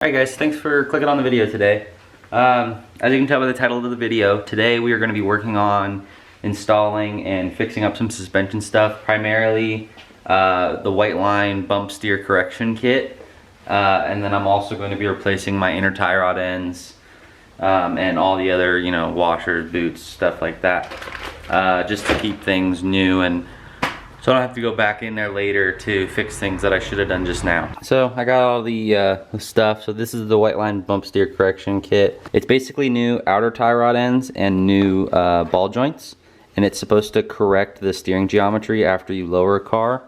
Alright guys, thanks for clicking on the video today. As you can tell by the title of the video, today we are going to be working on installing and fixing up some suspension stuff, primarily the Whiteline bump steer correction kit, and then I'm also going to be replacing my inner tie rod ends and all the other, you know, washers, boots, stuff like that, just to keep things new and so I don't have to go back in there later to fix things that I should have done just now. So I got all the stuff. So this is the Whiteline bump steer correction kit. It's basically new outer tie rod ends and new ball joints. And it's supposed to correct the steering geometry after you lower a car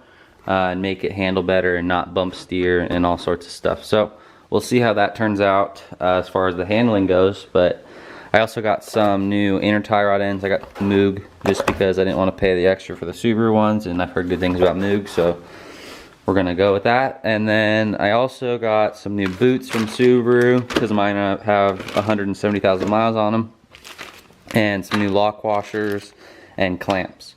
and make it handle better and not bump steer and all sorts of stuff. So we'll see how that turns out as far as the handling goes. But I also got some new inner tie rod ends. I got Moog just because I didn't want to pay the extra for the Subaru ones, and I've heard good things about Moog, so we're gonna go with that. And then I also got some new boots from Subaru because mine have 170,000 miles on them, and some new lock washers and clamps.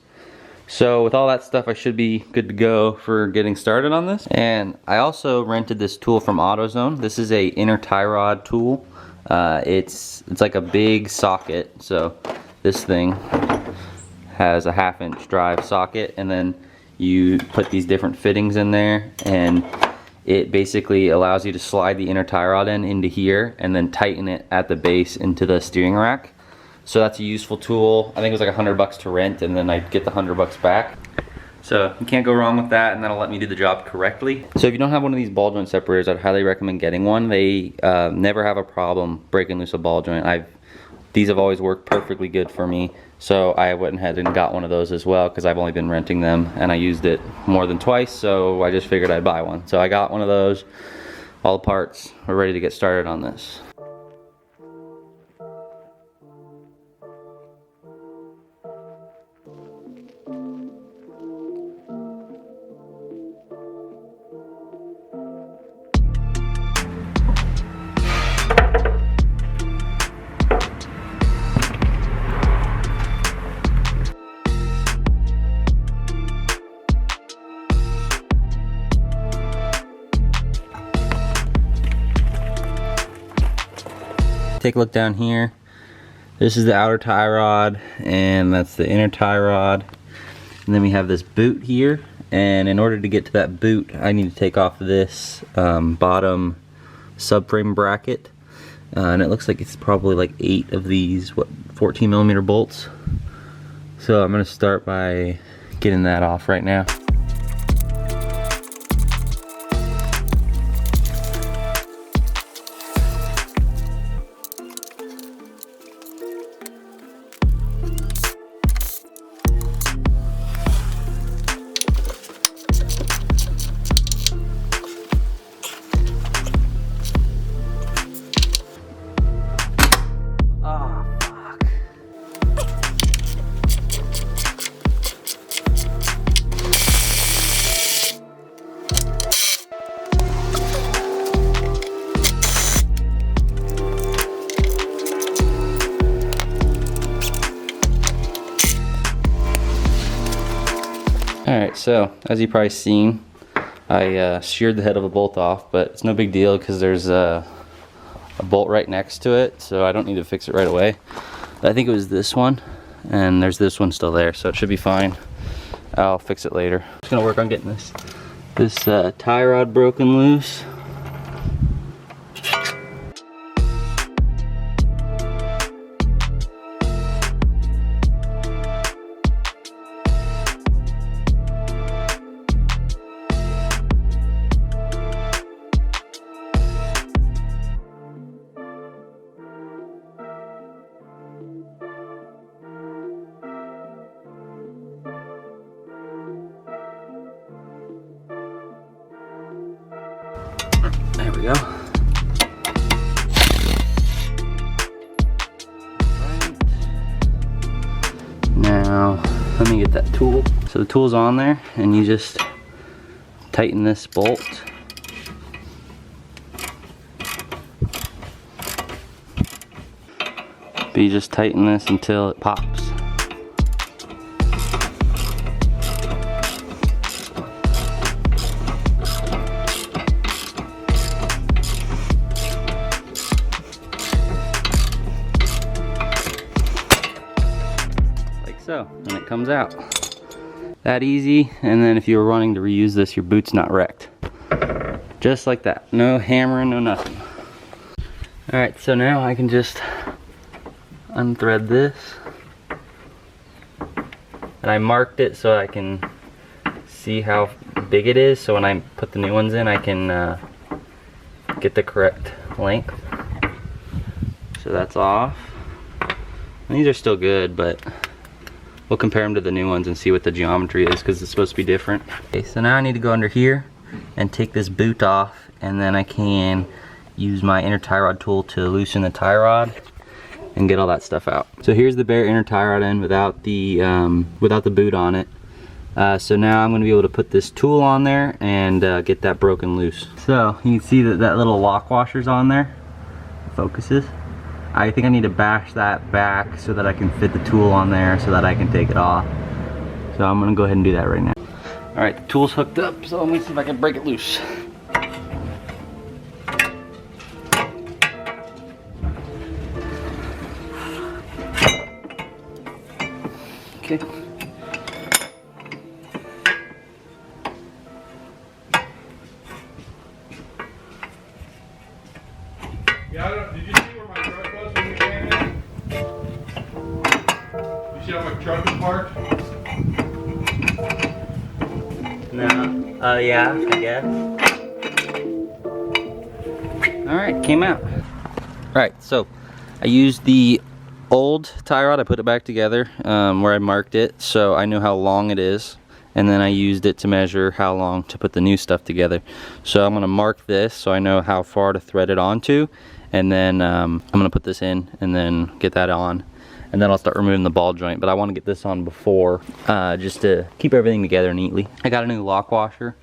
So with all that stuff, I should be good to go for getting started on this. And I also rented this tool from AutoZone. This is a inner tie rod tool. It's like a big socket, so this thing has a 1/2-inch drive socket, and then you put these different fittings in there, and it basically allows you to slide the inner tie rod into here and then tighten it at the base into the steering rack. So that's a useful tool. I think it was like $100 to rent, and then I get the $100 back. So you can't go wrong with that, and that'll let me do the job correctly. So if you don't have one of these ball joint separators, I'd highly recommend getting one. They never have a problem breaking loose a ball joint. These have always worked perfectly good for me. So I went ahead and got one of those as well because I've only been renting them and I used it more than twice, so I just figured I'd buy one. So I got one of those, all the parts. We're ready to get started on this. Take a look down here. This is the outer tie rod, and that's the inner tie rod. And then we have this boot here, and in order to get to that boot, I need to take off this bottom subframe bracket. And it looks like it's probably like 8 of these, 14mm bolts. So I'm gonna start by getting that off right now. Alright, so as you've probably seen, I sheared the head of a bolt off, but it's no big deal because there's a bolt right next to it, so I don't need to fix it right away. But I think it was this one, and there's this one still there, so it should be fine. I'll fix it later. I'm just gonna work on getting this tie rod broken loose. There we go. Now, let me get that tool. So the tool's on there, and you just tighten this bolt. But you just tighten this until it pops. so, and it comes out. That easy, and then if you were wanting to reuse this, your boot's not wrecked. Just like that, no hammering, no nothing. Alright, so now I can just unthread this. And I marked it so I can see how big it is, so when I put the new ones in, I can get the correct length. So that's off. And these are still good, but we'll compare them to the new ones and see what the geometry is, because it's supposed to be different. Okay, so now I need to go under here and take this boot off, and then I can use my inner tie rod tool to loosen the tie rod and get all that stuff out. So here's the bare inner tie rod end without the boot on it. So now I'm going to be able to put this tool on there and get that broken loose. So you can see that that little lock washer's on there. It focuses. I think I need to bash that back so that I can fit the tool on there so that I can take it off. So I'm going to go ahead and do that right now. Alright, the tool's hooked up, so let me see if I can break it loose. Okay. Yeah, did you see where my truck was when we came in? You see how my truck is parked? No. Yeah, I guess. Alright, came out. Alright, so I used the old tie rod, I put it back together where I marked it so I knew how long it is, and then I used it to measure how long to put the new stuff together. So I'm going to mark this so I know how far to thread it onto, and then I'm going to put this in and then get that on, and then I'll start removing the ball joint, but I want to get this on before just to keep everything together neatly. I got a new lock washer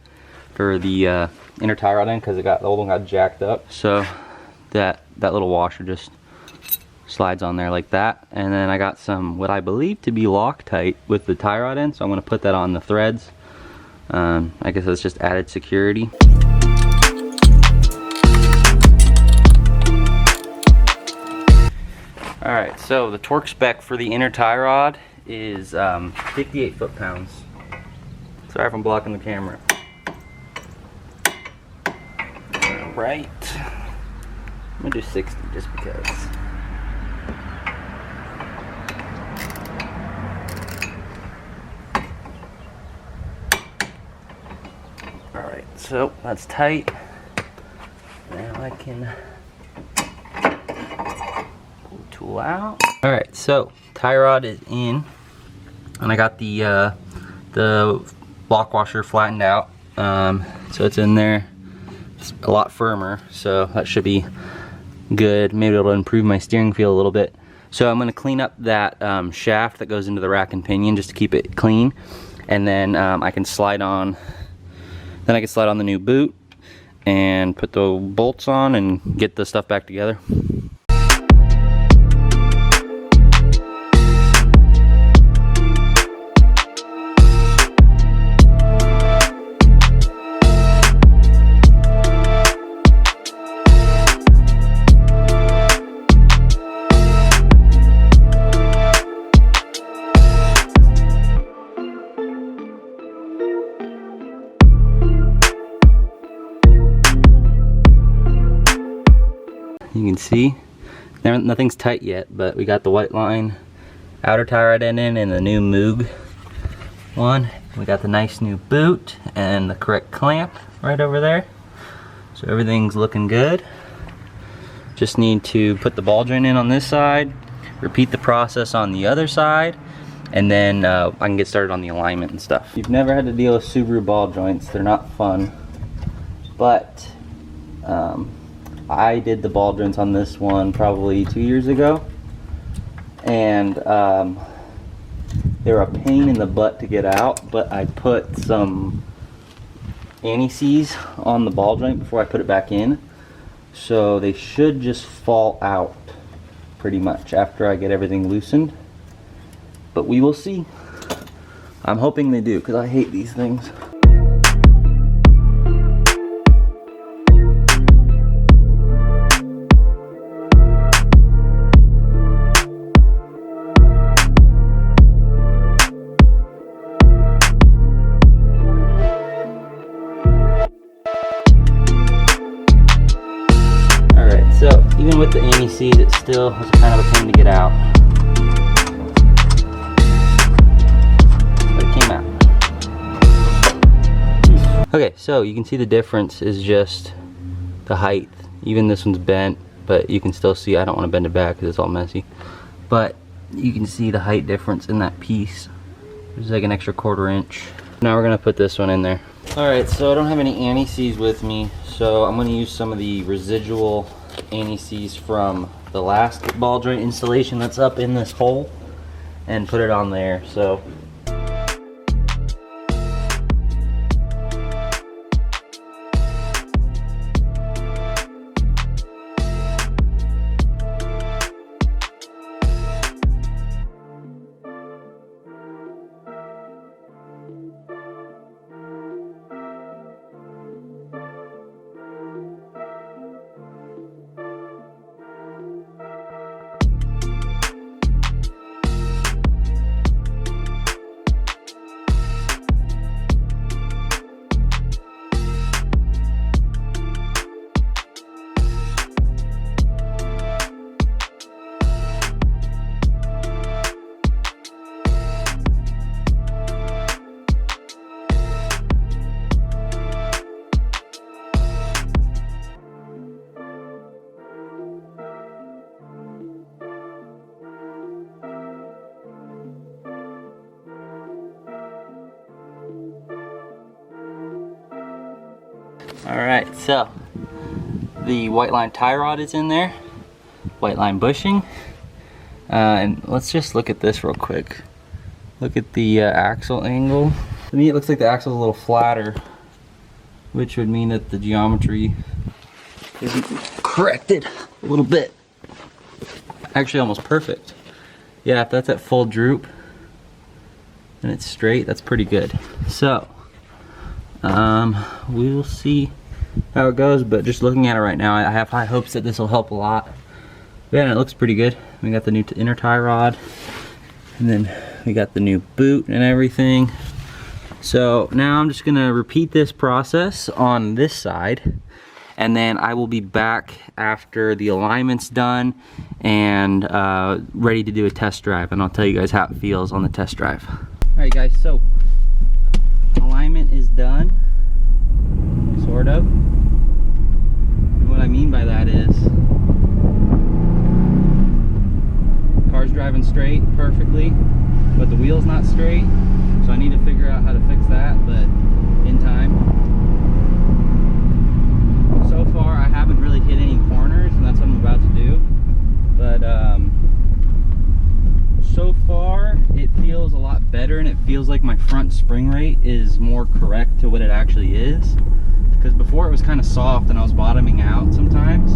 for the inner tie rod end because the old one got jacked up, so that little washer just slides on there like that. And then I got some what I believe to be Loctite with the tie rod end, so I'm going to put that on the threads. I guess that's just added security. Alright, so the torque spec for the inner tie rod is 58 foot-pounds. Sorry if I'm blocking the camera. Alright, I'm going to do 60 just because. Alright, so that's tight. Now I can pull the tool out. Alright, so tie rod is in, and I got the lock washer flattened out. So it's in there. It's a lot firmer, so that should be good. Maybe it'll improve my steering feel a little bit. So I'm going to clean up that shaft that goes into the rack and pinion just to keep it clean, and then I can slide on. Then I can slide on the new boot and put the bolts on and get the stuff back together. You can see nothing's tight yet, but we got the Whiteline outer tie rod end in and the new Moog one. We got the nice new boot and the correct clamp right over there. So everything's looking good. Just need to put the ball joint in on this side, repeat the process on the other side, and then I can get started on the alignment and stuff. If you've never had to deal with Subaru ball joints, they're not fun, but I did the ball joints on this one probably 2 years ago, and they were a pain in the butt to get out, but I put some anti-seize on the ball joint before I put it back in, so they should just fall out pretty much after I get everything loosened, but we will see. I'm hoping they do, because I hate these things. even with the anti-seize, it still was kind of a pain to get out. But it came out. Okay, so you can see the difference is just the height. Even this one's bent, but you can still see, I don't want to bend it back because it's all messy. But you can see the height difference in that piece. There's like an extra 1/4 inch. Now we're gonna put this one in there. All right, so I don't have any anti-seize with me, so I'm gonna use some of the residual anti-seize from the last ball joint installation that's up in this hole and put it on there. So alright, so the Whiteline tie rod is in there, Whiteline bushing, and let's just look at this real quick. Look at the axle angle. To me it looks like the axle's a little flatter, which would mean that the geometry isn't corrected a little bit. Actually almost perfect. Yeah, if that's at full droop and it's straight, that's pretty good. So we will see how it goes, but just looking at it right now, I have high hopes that this will help a lot. Yeah, and it looks pretty good. We got the new inner tie rod, and then we got the new boot and everything. So now I'm just gonna repeat this process on this side, and then I will be back after the alignment's done and ready to do a test drive, and I'll tell you guys how it feels on the test drive. All right guys, so alignment is done, sort of. And what I mean by that is car's driving straight perfectly, but the wheel's not straight, so I need to figure out how to fix that, but in time. So far I haven't really hit any corners, and that's what I'm about to do, but so far it feels a lot better, and it feels like my front spring rate is more correct to what it actually is, because before it was kind of soft and I was bottoming out sometimes.